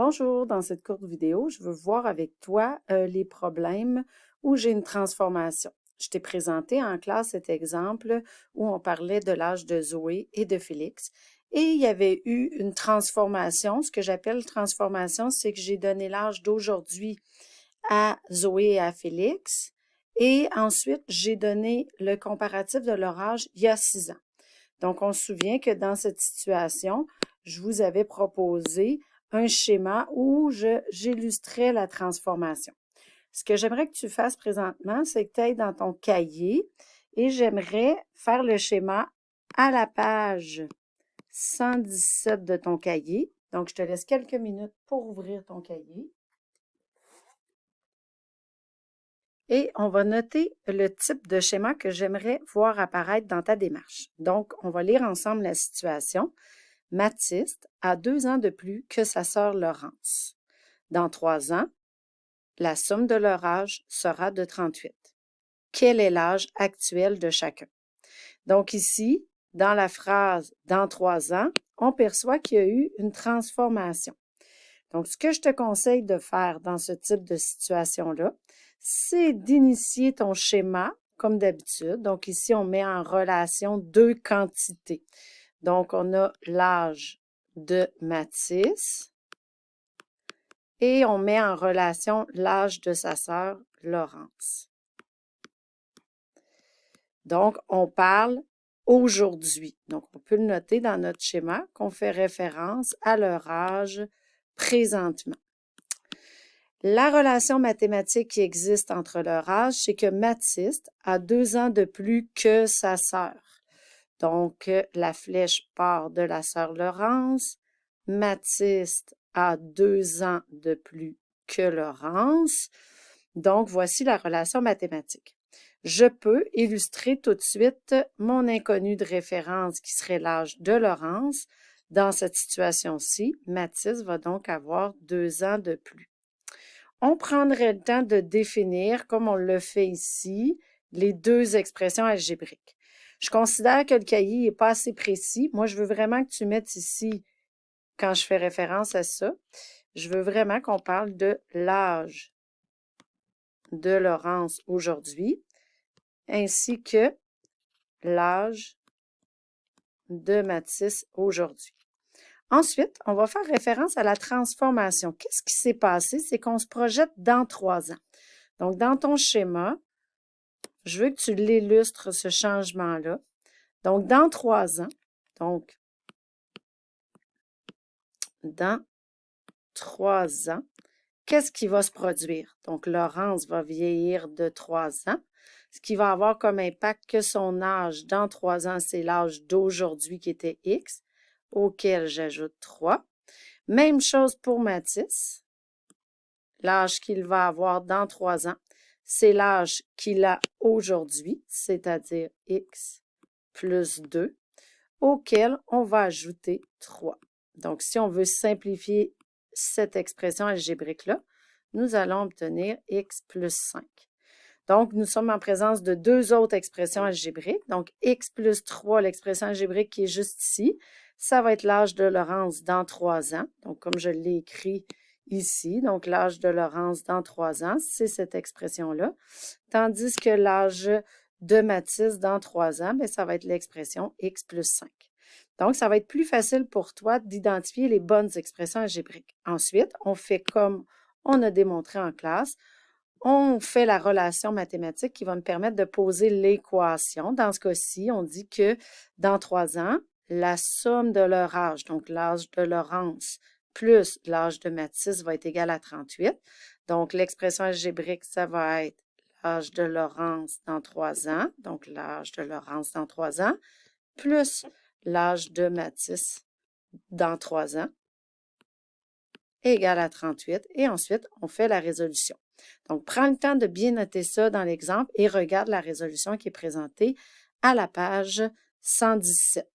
Bonjour, dans cette courte vidéo, je veux voir avec toi les problèmes où j'ai une transformation. Je t'ai présenté en classe cet exemple où on parlait de l'âge de Zoé et de Félix et il y avait eu une transformation. Ce que j'appelle transformation, c'est que j'ai donné l'âge d'aujourd'hui à Zoé et à Félix et ensuite j'ai donné le comparatif de leur âge il y a 6 ans. Donc, on se souvient que dans cette situation, je vous avais proposé un schéma où j'illustrais la transformation. Ce que j'aimerais que tu fasses présentement, c'est que tu ailles dans ton cahier et j'aimerais faire le schéma à la page 117 de ton cahier. Donc, je te laisse quelques minutes pour ouvrir ton cahier. Et on va noter le type de schéma que j'aimerais voir apparaître dans ta démarche. Donc, on va lire ensemble la situation. Mathis a 2 ans de plus que sa sœur Laurence. Dans 3 ans, la somme de leur âge sera de 38. Quel est l'âge actuel de chacun? Donc ici, dans la phrase « dans 3 ans », on perçoit qu'il y a eu une transformation. Donc, ce que je te conseille de faire dans ce type de situation-là, c'est d'initier ton schéma comme d'habitude. Donc ici, on met en relation deux quantités. Donc, on a l'âge de Mathis et on met en relation l'âge de sa sœur Laurence. Donc, on parle aujourd'hui. Donc, on peut le noter dans notre schéma qu'on fait référence à leur âge présentement. La relation mathématique qui existe entre leur âge, c'est que Mathis a 2 ans de plus que sa sœur. Donc, la flèche part de la sœur Laurence. Mathis a 2 ans de plus que Laurence. Donc, voici la relation mathématique. Je peux illustrer tout de suite mon inconnu de référence qui serait l'âge de Laurence. Dans cette situation-ci, Mathis va donc avoir 2 ans de plus. On prendrait le temps de définir, comme on le fait ici, les deux expressions algébriques. Je considère que le cahier n'est pas assez précis. Moi, je veux vraiment que tu mettes ici, quand je fais référence à ça, je veux vraiment qu'on parle de l'âge de Laurence aujourd'hui, ainsi que l'âge de Mathis aujourd'hui. Ensuite, on va faire référence à la transformation. Qu'est-ce qui s'est passé? C'est qu'on se projette dans 3 ans. Donc, dans ton schéma, je veux que tu l'illustres, ce changement-là. Donc, dans 3 ans, donc, dans 3 ans, qu'est-ce qui va se produire? Donc, Laurence va vieillir de 3 ans, ce qui va avoir comme impact que son âge dans 3 ans, c'est l'âge d'aujourd'hui qui était X, auquel j'ajoute 3. Même chose pour Mathis. L'âge qu'il va avoir dans 3 ans, c'est l'âge qu'il a aujourd'hui, c'est-à-dire X plus 2, auquel on va ajouter 3. Donc, si on veut simplifier cette expression algébrique-là, nous allons obtenir X plus 5. Donc, nous sommes en présence de deux autres expressions algébriques. Donc, X plus 3, l'expression algébrique qui est juste ici, ça va être l'âge de Laurence dans 3 ans. Donc, comme je l'ai écrit ici, donc l'âge de Laurence dans 3 ans, c'est cette expression-là. Tandis que l'âge de Mathis dans 3 ans, bien, ça va être l'expression X plus 5. Donc, ça va être plus facile pour toi d'identifier les bonnes expressions algébriques. Ensuite, on fait comme on a démontré en classe, on fait la relation mathématique qui va nous permettre de poser l'équation. Dans ce cas-ci, on dit que dans 3 ans, la somme de leur âge, donc l'âge de Laurence plus l'âge de Mathis va être égal à 38. Donc, l'expression algébrique, ça va être l'âge de Laurence dans 3 ans, donc l'âge de Laurence dans 3 ans, plus l'âge de Mathis dans 3 ans, égal à 38. Et ensuite, on fait la résolution. Donc, prends le temps de bien noter ça dans l'exemple et regarde la résolution qui est présentée à la page 117.